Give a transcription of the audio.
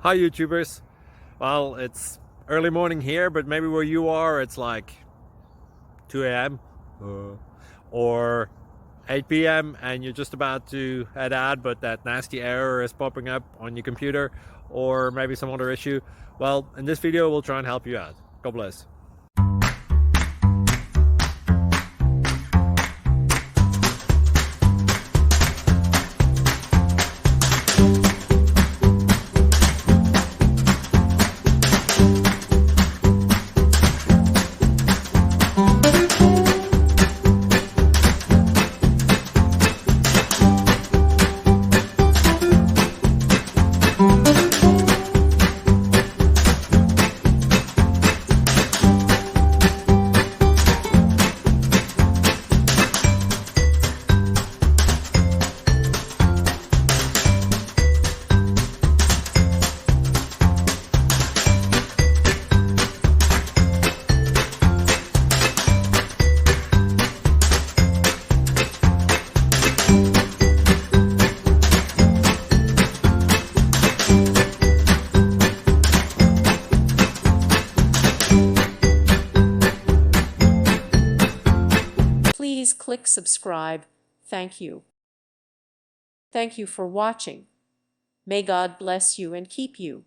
Hi YouTubers. Well, it's early morning here, but maybe where you are it's like 2 a.m. Or 8 p.m. and you're just about to head out, but that nasty error is popping up on your computer, or maybe some other issue. Well, in this video we'll try and help you out. God bless. Please click subscribe. Thank you. Thank you for watching. May God bless you and keep you.